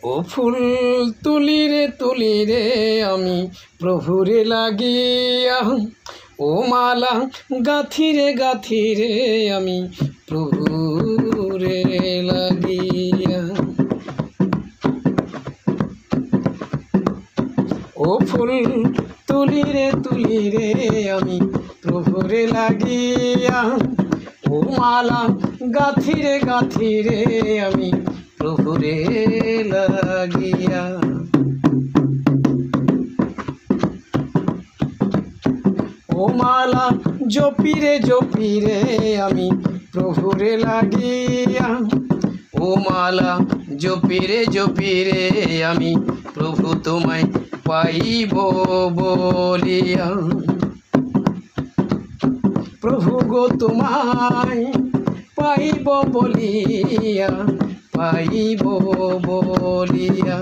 ও ফুল তুলি রে আমি প্রভুরে লাগিয়া, ও মালা গাঁথি রে আমি প্রভুরে লাগিয়া। ও ফুল তুলি রে আমি প্রভুরে লাগিয়া, ও মালা গাঁথি রে আমি প্রভুরে লাগিয়া। ও মালা জপি রে আমি প্রভুরে লাগিয়া, ও মালা জপি রে আমি প্রভু তোমায় পাইব বলিয়া। প্রভু গো তোমায় পাইব বলিয়া, পাইব বলিয়া।